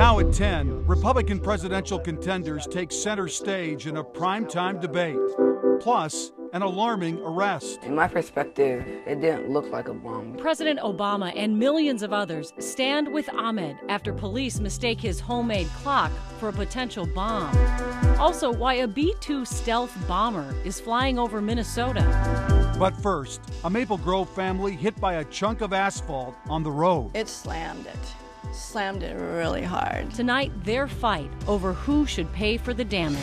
Now at 10, Republican presidential contenders take center stage in a primetime debate, plus an alarming arrest. In my perspective, it didn't look like a bomb. President Obama and millions of others stand with Ahmed after police mistake his homemade clock for a potential bomb. Also, why a B-2 stealth bomber is flying over Minnesota. But first, a Maple Grove family hit by a chunk of asphalt on the road. It slammed it really hard. Tonight, their fight over who should pay for the damage.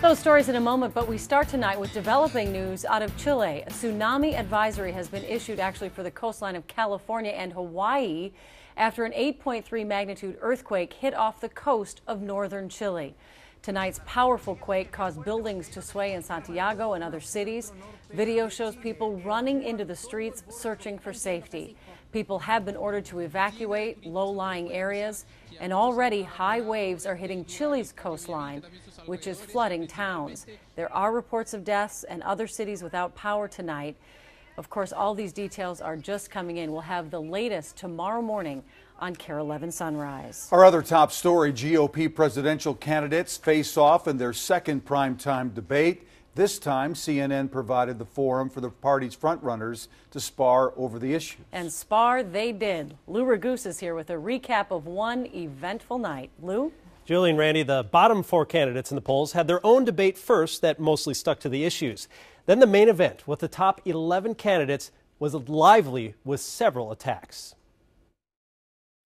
Those stories in a moment, but we start tonight with developing news out of Chile. A tsunami advisory has been issued actually for the coastline of California and Hawaii after an 8.3 magnitude earthquake hit off the coast of northern Chile. Tonight's powerful quake caused buildings to sway in Santiago and other cities. Video shows people running into the streets searching for safety. People have been ordered to evacuate low-lying areas, and already high waves are hitting Chile's coastline, which is flooding towns. There are reports of deaths and other cities without power tonight. Of course, all these details are just coming in. We'll have the latest tomorrow morning on KARE 11 Sunrise. Our other top story, GOP presidential candidates face off in their second primetime debate. This time, CNN provided the forum for the party's frontrunners to spar over the issues. And spar they did. Lou Raguse is here with a recap of one eventful night. Lou? Julie and Randy, the bottom four candidates in the polls had their own debate first that mostly stuck to the issues. Then the main event with the top 11 candidates was lively with several attacks.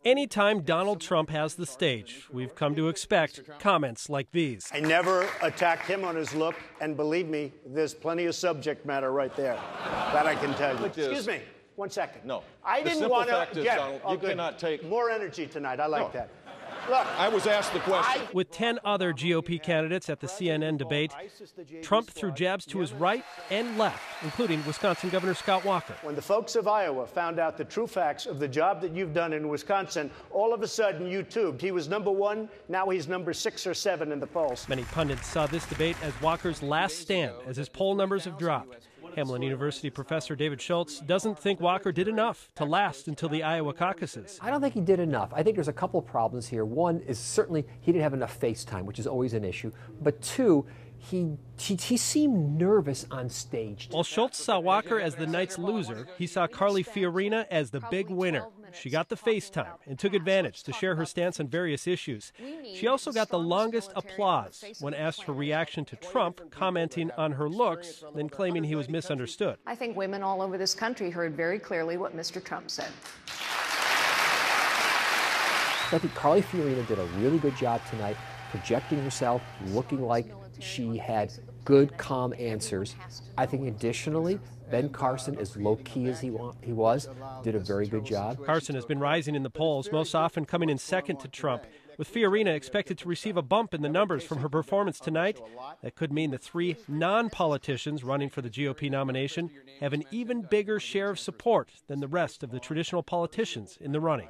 Anytime Donald Trump has the stage, we've come to expect comments like these. I never attacked him on his look, and believe me, there's plenty of subject matter right there. That I can tell you. Excuse me, 1 second. No. I didn't want to get Donald, you cannot take more energy tonight. I like that. Look, I was asked the question. With 10 other GOP candidates at the CNN debate, Trump threw jabs to his right and left, including Wisconsin Governor Scott Walker. When the folks of Iowa found out the true facts of the job that you've done in Wisconsin, all of a sudden you tubed. He was #1, now he's number 6 or 7 in the polls. Many pundits saw this debate as Walker's last stand as his poll numbers have dropped. Hamline University professor David Schultz doesn't think Walker did enough to last until the Iowa caucuses. I don't think he did enough. I think there's a couple of problems here. One is certainly he didn't have enough face time, which is always an issue. But two, he seemed nervous on stage. While Schultz saw Walker as the night's loser, he saw Carly Fiorina as the big winner. She got the face time and took advantage to share her stance on various issues. She also got the longest applause when asked her reaction to Trump commenting on her looks, then claiming he was misunderstood. I think women all over this country heard very clearly what Mr. Trump said. I think Carly Fiorina did a really good job tonight, projecting herself, looking like she had good, calm answers. I think additionally, Ben Carson, as low-key as he was, did a very good job. Carson has been rising in the polls, most often coming in second to Trump, with Fiorina expected to receive a bump in the numbers from her performance tonight. That could mean the 3 non-politicians running for the GOP nomination have an even bigger share of support than the rest of the traditional politicians in the running.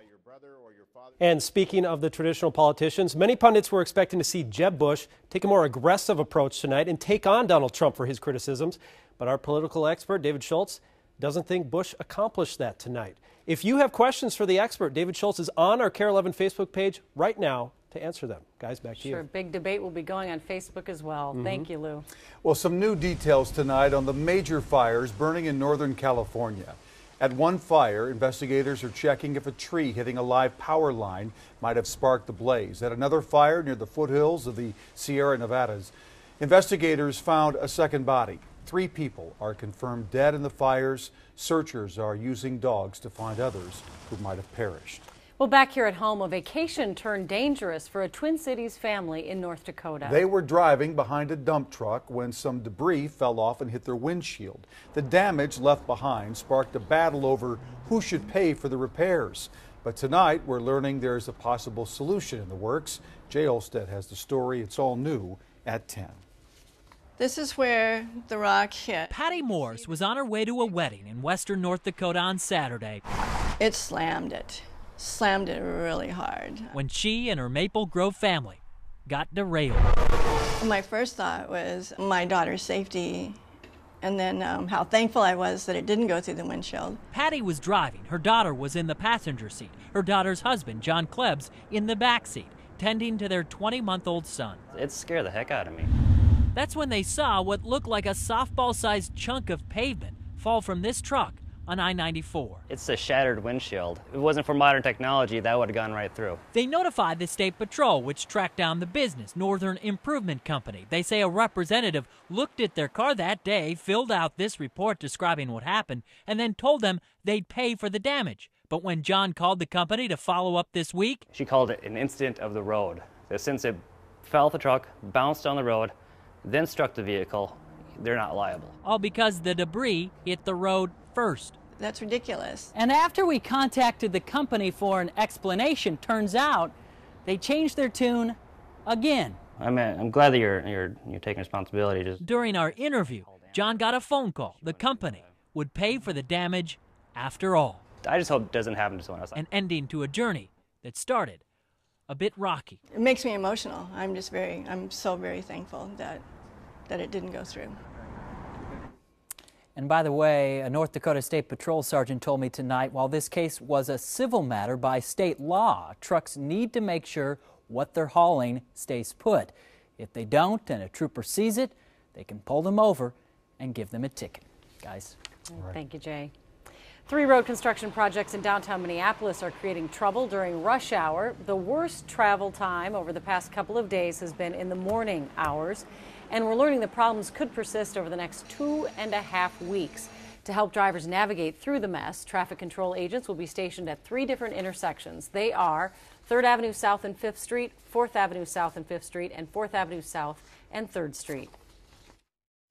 And speaking of the traditional politicians, many pundits were expecting to see Jeb Bush take a more aggressive approach tonight and take on Donald Trump for his criticisms. But our political expert, David Schultz, doesn't think Bush accomplished that tonight. If you have questions for the expert, David Schultz is on our KARE 11 Facebook page right now to answer them. Guys, back to you. Sure, big debate will be going on Facebook as well. Thank you, Lou. Well, some new details tonight on the major fires burning in Northern California. At one fire, investigators are checking if a tree hitting a live power line might have sparked the blaze. At another fire near the foothills of the Sierra Nevadas, investigators found a second body. 3 people are confirmed dead in the fires. Searchers are using dogs to find others who might have perished. Well, back here at home, a vacation turned dangerous for a Twin Cities family in North Dakota. They were driving behind a dump truck when some debris fell off and hit their windshield. The damage left behind sparked a battle over who should pay for the repairs. But tonight, we're learning there's a possible solution in the works. Jay Olstead has the story. It's all new at 10. This is where the rock hit. Patty Morse was on her way to a wedding in western North Dakota on Saturday. It slammed it really hard. When she and her Maple Grove family got derailed. My first thought was my daughter's safety and then how thankful I was that it didn't go through the windshield. Patty was driving. Her daughter was in the passenger seat. Her daughter's husband, John Klebs, in the back seat, tending to their 20-month-old son. It scared the heck out of me. That's when they saw what looked like a softball-sized chunk of pavement fall from this truck on I-94. It's a shattered windshield. If it wasn't for modern technology, that would have gone right through. They notified the State Patrol, which tracked down the business, Northern Improvement Company. They say a representative looked at their car that day, filled out this report describing what happened, and then told them they'd pay for the damage. But when John called the company to follow up this week, she called it an incident of the road. Since it fell off the truck, bounced on the road, then struck the vehicle, they're not liable. All because the debris hit the road first. That's ridiculous. And after we contacted the company for an explanation, turns out they changed their tune again. I'm glad that you're taking responsibility. During our interview, John got a phone call. The company would pay for the damage after all. I just hope it doesn't happen to someone else. An ending to a journey that started a bit rocky. It makes me emotional. I'm so very thankful that it didn't go through. And by the way, a North Dakota State Patrol sergeant told me tonight, while this case was a civil matter by state law, trucks need to make sure what they're hauling stays put. If they don't and a trooper sees it, they can pull them over and give them a ticket. Guys. Right. Thank you, Jay. 3 road construction projects in downtown Minneapolis are creating trouble during rush hour. The worst travel time over the past couple of days has been in the morning hours, and we're learning the problems could persist over the next 2.5 weeks. To help drivers navigate through the mess, traffic control agents will be stationed at 3 different intersections. They are 3rd Avenue South and 5th Street, 4th Avenue South and 5th Street, and 4th Avenue South and 3rd Street.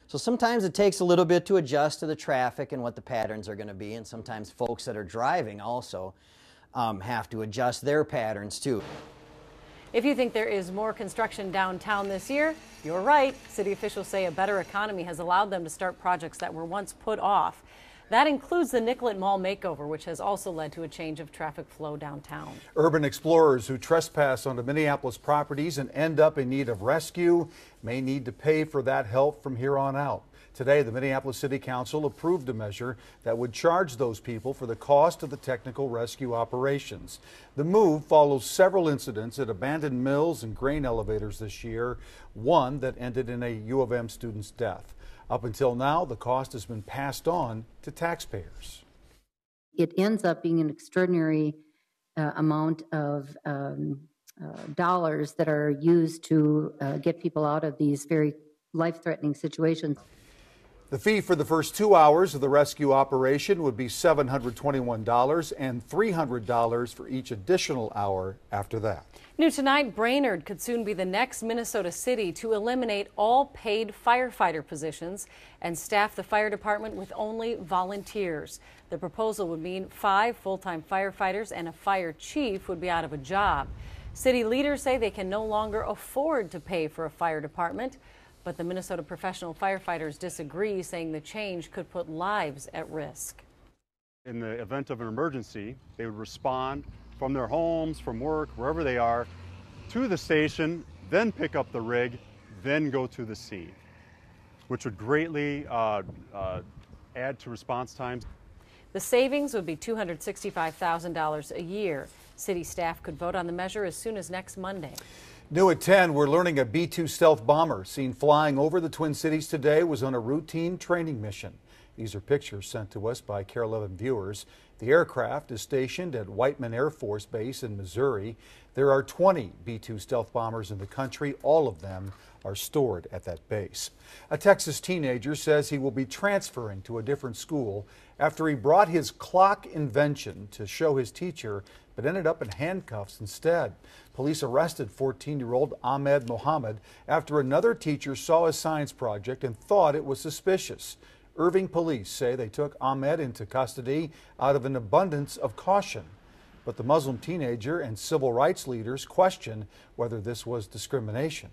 So sometimes it takes a little bit to adjust to the traffic and what the patterns are going to be, and sometimes folks that are driving also have to adjust their patterns too. If you think there is more construction downtown this year, you're right. City officials say a better economy has allowed them to start projects that were once put off. That includes the Nicollet Mall makeover, which has also led to a change of traffic flow downtown. Urban explorers who trespass onto Minneapolis properties and end up in need of rescue may need to pay for that help from here on out. Today, the Minneapolis City Council approved a measure that would charge those people for the cost of the technical rescue operations. The move follows several incidents at abandoned mills and grain elevators this year, one that ended in a U of M student's death. Up until now, the cost has been passed on to taxpayers. It ends up being an extraordinary amount of dollars that are used to get people out of these very life-threatening situations. The fee for the first 2 hours of the rescue operation would be $721 and $300 for each additional hour after that. New tonight, Brainerd could soon be the next Minnesota city to eliminate all paid firefighter positions and staff the fire department with only volunteers. The proposal would mean 5 full-time firefighters and a fire chief would be out of a job. City leaders say they can no longer afford to pay for a fire department, but the Minnesota Professional Firefighters disagree, saying the change could put lives at risk. In the event of an emergency, they would respond from their homes, from work, wherever they are, to the station, then pick up the rig, then go to the scene, which would greatly add to response times. The savings would be $265,000 a year. City staff could vote on the measure as soon as next Monday. New at 10, we're learning a B-2 stealth bomber seen flying over the Twin Cities today was on a routine training mission. These are pictures sent to us by KARE 11 viewers. The aircraft is stationed at Whiteman Air Force Base in Missouri. There are 20 B-2 stealth bombers in the country. All of them are stored at that base. A Texas teenager says he will be transferring to a different school after he brought his clock invention to show his teacher, but ended up in handcuffs instead. Police arrested 14-year-old Ahmed Mohammed after another teacher saw his science project and thought it was suspicious. Irving police say they took Ahmed into custody out of an abundance of caution. But the Muslim teenager and civil rights leaders question whether this was discrimination.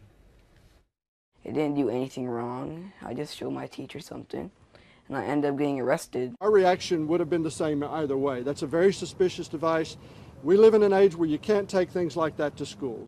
I didn't do anything wrong. I just showed my teacher something, and I ended up getting arrested. Our reaction would have been the same either way. That's a very suspicious device. We live in an age where you can't take things like that to school.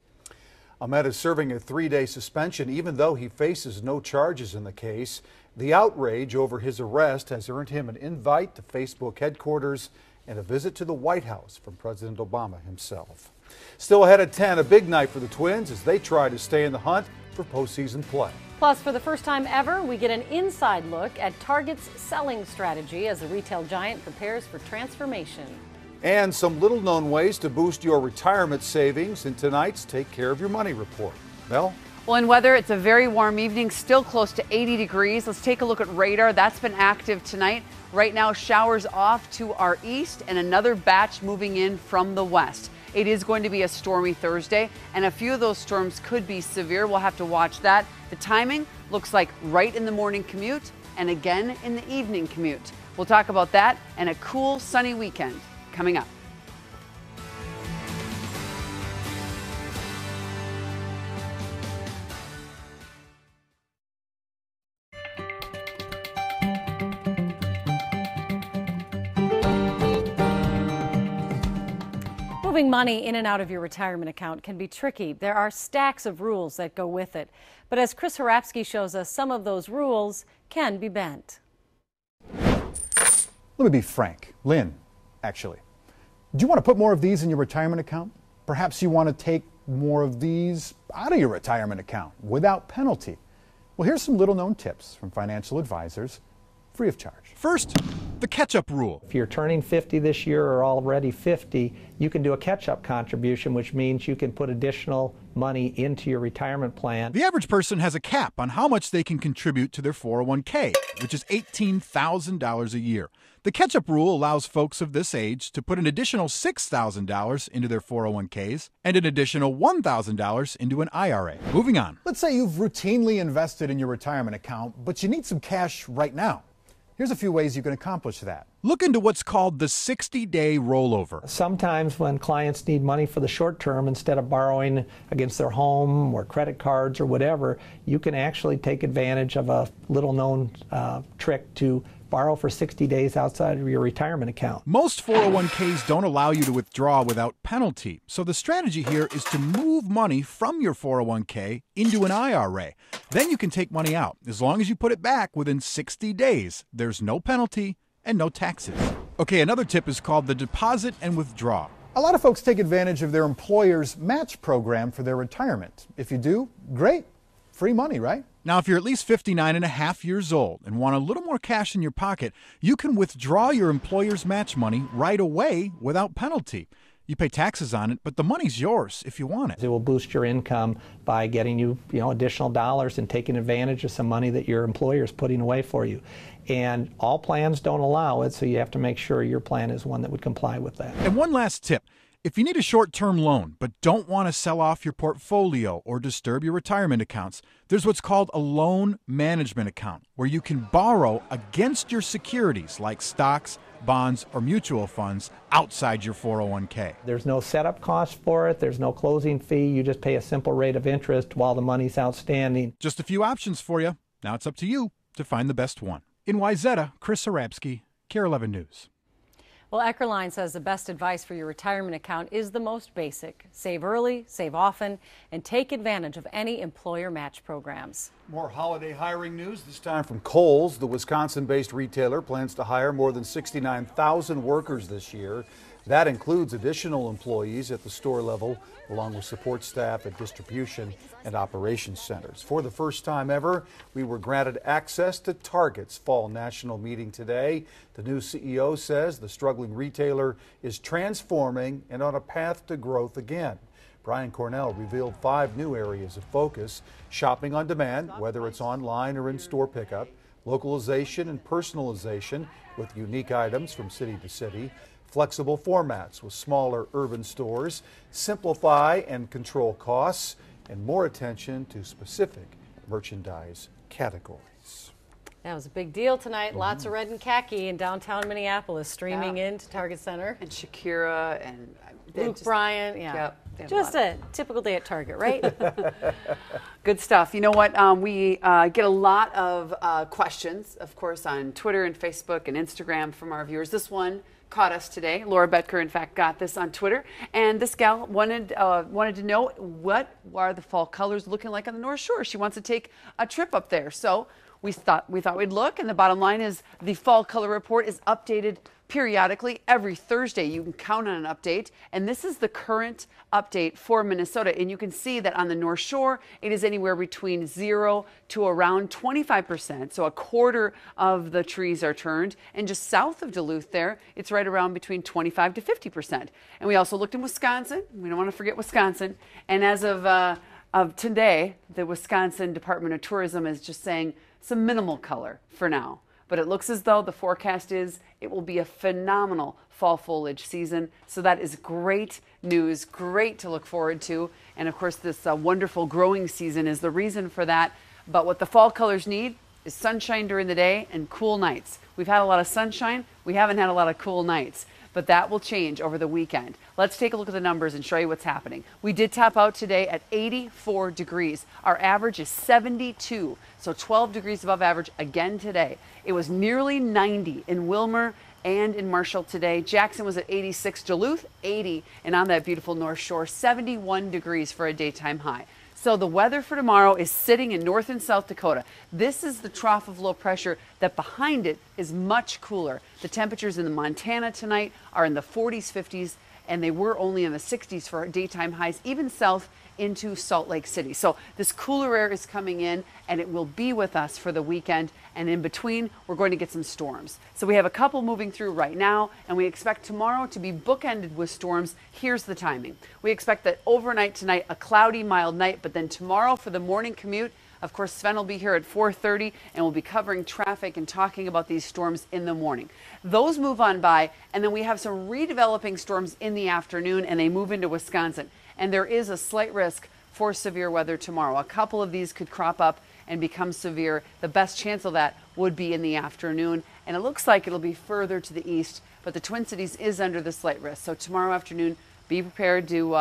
Ahmed is serving a 3-day suspension even though he faces no charges in the case. The outrage over his arrest has earned him an invite to Facebook headquarters and a visit to the White House from President Obama himself. Still ahead at 10, a big night for the Twins as they try to stay in the hunt for postseason play. Plus, for the first time ever, we get an inside look at Target's selling strategy as the retail giant prepares for transformation. And some little-known ways to boost your retirement savings in tonight's Take Care of Your Money report. Mel? Well, in weather, it's a very warm evening, still close to 80 degrees. Let's take a look at radar. That's been active tonight. Right now, showers off to our east and another batch moving in from the west. It is going to be a stormy Thursday, and a few of those storms could be severe. We'll have to watch that. The timing looks like right in the morning commute and again in the evening commute. We'll talk about that and a cool, sunny weekend coming up. Moving money in and out of your retirement account can be tricky. There are stacks of rules that go with it. But as Chris Harapsky shows us, some of those rules can be bent. Let me be frank. Lynn, actually. Do you want to put more of these in your retirement account? Perhaps you want to take more of these out of your retirement account without penalty. Well, here's some little-known tips from financial advisors, free of charge. First, the catch-up rule. If you're turning 50 this year or already 50, you can do a catch-up contribution, which means you can put additional money into your retirement plan. The average person has a cap on how much they can contribute to their 401k, which is $18,000 a year. The catch-up rule allows folks of this age to put an additional $6,000 into their 401ks and an additional $1,000 into an IRA. Moving on. Let's say you've routinely invested in your retirement account, but you need some cash right now. Here's a few ways you can accomplish that. Look into what's called the 60-day rollover. Sometimes when clients need money for the short term, instead of borrowing against their home or credit cards or whatever, you can actually take advantage of a little-known trick to borrow for 60 days outside of your retirement account. Most 401ks don't allow you to withdraw without penalty, so the strategy here is to move money from your 401k into an IRA. Then you can take money out. As long as you put it back within 60 days, there's no penalty and no taxes. Okay, another tip is called the deposit and withdraw. A lot of folks take advantage of their employer's match program for their retirement. If you do, great. Free money, right? Now, if you're at least 59 and a half years old and want a little more cash in your pocket, you can withdraw your employer's match money right away without penalty. You pay taxes on it, but the money's yours if you want it. It will boost your income by getting you, additional dollars and taking advantage of some money that your employer is putting away for you. And all plans don't allow it, so you have to make sure your plan is one that would comply with that. And one last tip. If you need a short-term loan but don't want to sell off your portfolio or disturb your retirement accounts, there's what's called a loan management account, where you can borrow against your securities like stocks, bonds, or mutual funds outside your 401k. There's no setup cost for it. There's no closing fee. You just pay a simple rate of interest while the money's outstanding. Just a few options for you. Now it's up to you to find the best one. In Wayzata, Chris Harapsky, KARE 11 News. Well, Eckerline says the best advice for your retirement account is the most basic. Save early, save often, and take advantage of any employer match programs. More holiday hiring news, this time from Kohl's. The Wisconsin-based retailer plans to hire more than 69,000 workers this year. That includes additional employees at the store level, along with support staff at distribution and operations centers. For the first time ever, we were granted access to Target's fall national meeting today. The new CEO says the struggling retailer is transforming and on a path to growth again. Brian Cornell revealed 5 new areas of focus: shopping on demand, whether it's online or in-store pickup, localization and personalization with unique items from city to city, flexible formats with smaller urban stores, simplify and control costs, and more attention to specific merchandise categories. That was a big deal tonight. Lots of red and khaki in downtown Minneapolis streaming into Target Center. And Shakira and Luke Bryan. Yeah. Yep, just a typical day at Target, right? Good stuff. You know what? We get a lot of questions, of course, on Twitter and Facebook and Instagram from our viewers. This one caught us today. Laura Betker, in fact, got this on Twitter. And this gal wanted to know what are the fall colors looking like on the North Shore. She wants to take a trip up there. So we thought we'd look, and the bottom line is the fall color report is updated periodically every Thursday. You can count on an update, and this is the current update for Minnesota. And you can see that on the North Shore, it is anywhere between 0 to around 25%. So a quarter of the trees are turned. And just south of Duluth there, it's right around between 25 to 50%. And we also looked in Wisconsin. We don't want to forget Wisconsin. And as of today, the Wisconsin Department of Tourism is just saying some minimal color for now. But it looks as though the forecast is it will be a phenomenal fall foliage season. So that is great news, great to look forward to. And of course, this wonderful growing season is the reason for that. But what the fall colors need is sunshine during the day and cool nights. We've had a lot of sunshine. We haven't had a lot of cool nights. But that will change over the weekend. Let's take a look at the numbers and show you what's happening. We did top out today at 84 degrees. Our average is 72, so 12 degrees above average again today. It was nearly 90 in Wilmer and in Marshall today. Jackson was at 86, Duluth 80, and on that beautiful North Shore, 71 degrees for a daytime high. So the weather for tomorrow is sitting in North and South Dakota. This is the trough of low pressure that behind it is much cooler. The temperatures in the Montana tonight are in the 40s, 50s, and they were only in the 60s for daytime highs, even south into Salt Lake City. So this cooler air is coming in, and it will be with us for the weekend. And in between, we're going to get some storms. So we have a couple moving through right now, and we expect tomorrow to be bookended with storms. Here's the timing. We expect that overnight tonight, a cloudy, mild night, but then tomorrow for the morning commute, of course, Sven will be here at 4:30, and we'll be covering traffic and talking about these storms in the morning. Those move on by, and then we have some redeveloping storms in the afternoon, and they move into Wisconsin. And there is a slight risk for severe weather tomorrow. A couple of these could crop up and become severe. The best chance of that would be in the afternoon, and it looks like it'll be further to the east, but the Twin Cities is under the slight risk. So tomorrow afternoon, be prepared to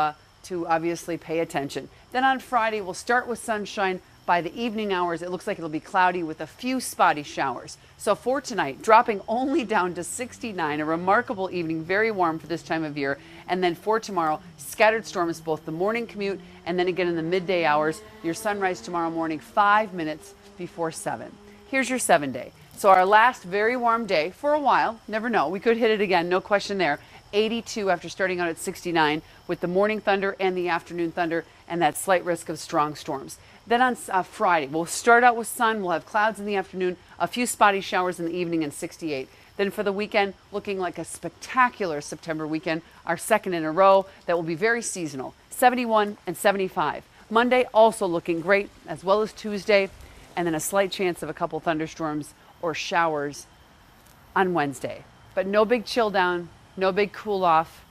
obviously pay attention. Then on Friday, we'll start with sunshine. By the evening hours, it looks like it'll be cloudy with a few spotty showers. So for tonight, dropping only down to 69, a remarkable evening, very warm for this time of year. And then for tomorrow, scattered storms, both the morning commute and then again in the midday hours. Your sunrise tomorrow morning, 5 minutes before 7. Here's your 7-day. So our last very warm day for a while, never know, we could hit it again, no question there. 82 after starting out at 69 with the morning thunder and the afternoon thunder and that slight risk of strong storms. Then on Friday, we'll start out with sun. We'll have clouds in the afternoon, a few spotty showers in the evening, and 68. Then for the weekend, looking like a spectacular September weekend, our second in a row that will be very seasonal, 71 and 75. Monday also looking great, as well as Tuesday, and then a slight chance of a couple thunderstorms or showers on Wednesday. But no big chill down, no big cool off,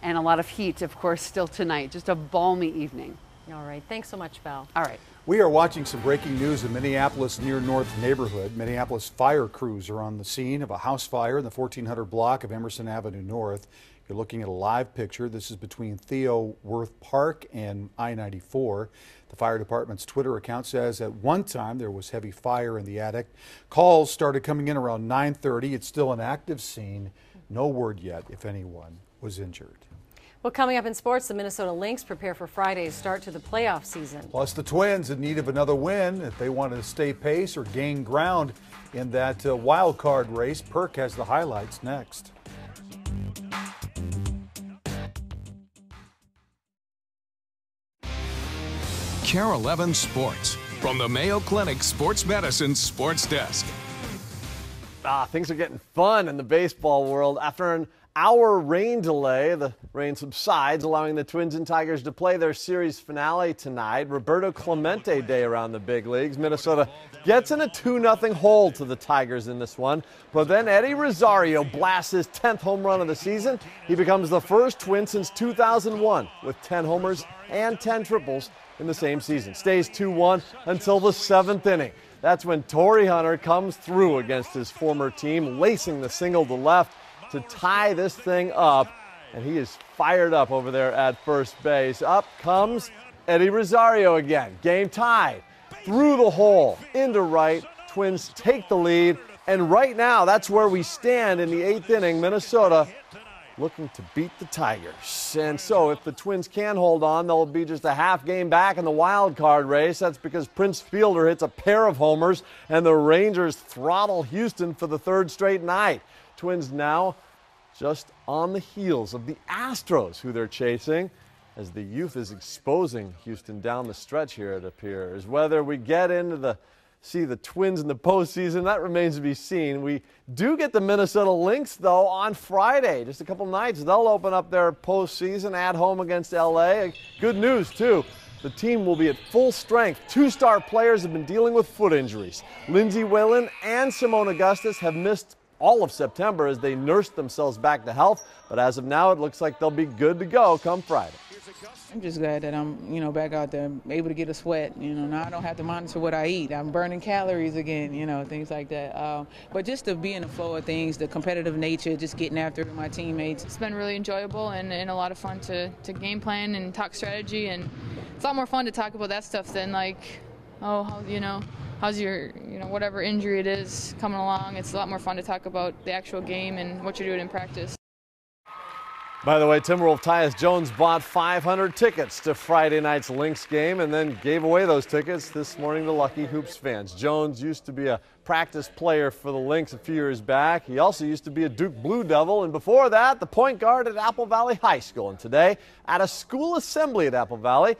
and a lot of heat, of course, still tonight. Just a balmy evening. All right. Thanks so much, Val. All right. We are watching some breaking news in Minneapolis near North neighborhood. Minneapolis fire crews are on the scene of a house fire in the 1400 block of Emerson Avenue North. You're looking at a live picture. This is between Theo Worth Park and I-94. The fire department's Twitter account says at one time there was heavy fire in the attic. Calls started coming in around 9:30. It's still an active scene. No word yet if anyone was injured. Well, coming up in sports, the Minnesota Lynx prepare for Friday's start to the playoff season. Plus the Twins in need of another win if they want to stay pace or gain ground in that wild card race. Perk has the highlights next. KARE 11 Sports from the Mayo Clinic Sports Medicine Sports Desk. Things are getting fun in the baseball world. After an hour rain delay, the rain subsides, allowing the Twins and Tigers to play their series finale tonight. Roberto Clemente Day around the big leagues. Minnesota gets in a 2-0 hole to the Tigers in this one. But then Eddie Rosario blasts his 10th home run of the season. He becomes the first Twin since 2001 with 10 homers and 10 triples in the same season. Stays 2-1 until the 7th inning. That's when Torrey Hunter comes through against his former team, lacing the single to left to tie this thing up, and he is fired up over there at first base. Up comes Eddie Rosario again. Game tied. Through the hole, into right. Twins take the lead, and right now that's where we stand in the 8th inning. Minnesota looking to beat the Tigers. And so if the Twins can hold on, they'll be just a half game back in the wild card race. That's because Prince Fielder hits a pair of homers and the Rangers throttle Houston for the third straight night. Twins now just on the heels of the Astros, who they're chasing, as the youth is exposing Houston down the stretch here, it appears. Whether we get into see the Twins in the postseason, that remains to be seen. We do get the Minnesota Lynx, though, on Friday. Just a couple nights, they'll open up their postseason at home against L.A. Good news, too. The team will be at full strength. Two-star players have been dealing with foot injuries. Lindsey Whalen and Simone Augustus have missed all of September as they nursed themselves back to health. But as of now, it looks like they'll be good to go come Friday. I'm just glad that I'm, back out there, able to get a sweat. Now I don't have to monitor what I eat. I'm burning calories again, things like that. But just to be in the flow of things, the competitive nature, just getting after it with my teammates. It's been really enjoyable and a lot of fun to game plan and talk strategy. And it's a lot more fun to talk about that stuff than how's your, whatever injury it is coming along. It's a lot more fun to talk about the actual game and what you're doing in practice. By the way, Timberwolf Tyus Jones bought 500 tickets to Friday night's Lynx game and then gave away those tickets this morning to Lucky Hoops fans. Jones used to be a practice player for the Lynx a few years back. He also used to be a Duke Blue Devil, and before that, the point guard at Apple Valley High School. And today, at a school assembly at Apple Valley,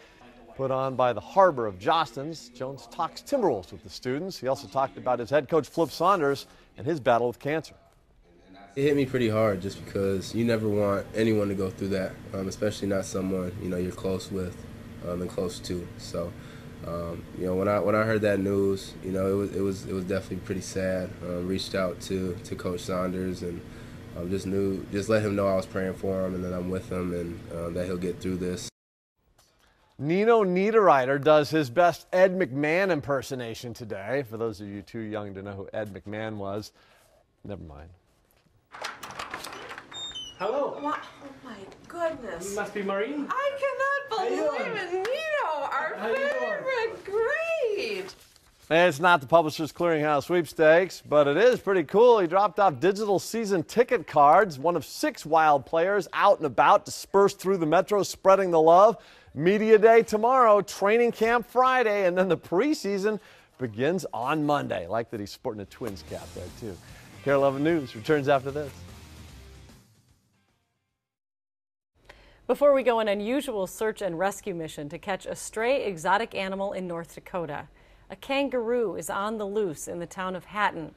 put on by the Harbor of Jostens, Jones talks Timberwolves with the students. He also talked about his head coach, Flip Saunders, and his battle with cancer. It hit me pretty hard just because you never want anyone to go through that, especially not someone you're close with and close to. So, when I heard that news, it was definitely pretty sad. Reached out to Coach Saunders and just let him know I was praying for him and that I'm with him and that he'll get through this. Nino Niederreiter does his best Ed McMahon impersonation today. For those of you too young to know who Ed McMahon was, never mind. Hello. What? Oh my goodness. You must be Maureen. I cannot believe it. Nino, our favorite. Great. It's not the Publishers Clearinghouse sweepstakes, but it is pretty cool. He dropped off digital season ticket cards, one of 6 Wild players out and about, dispersed through the metro, spreading the love. Media Day tomorrow, training camp Friday, and then the preseason begins on Monday. I like that he's sporting a Twins cap there, too. KARE 11 News returns after this. Before we go, an unusual search and rescue mission to catch a stray exotic animal in North Dakota. A kangaroo is on the loose in the town of Hatton.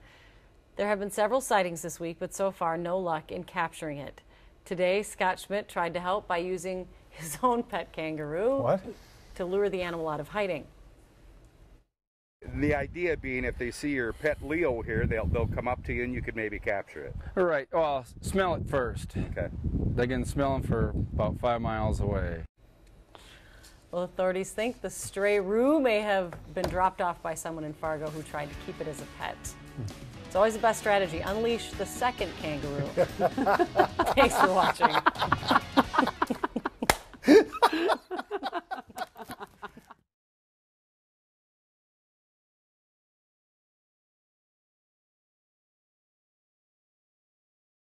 There have been several sightings this week, but so far no luck in capturing it. Today, Scott Schmidt tried to help by using his own pet kangaroo to lure the animal out of hiding. The idea being if they see your pet Leo here, they'll come up to you and you could maybe capture it. All right, well, smell it first. Okay. They can smell them for about 5 miles away. Well, authorities think the stray roo may have been dropped off by someone in Fargo who tried to keep it as a pet. It's always the best strategy. Unleash the second kangaroo. Thanks for watching.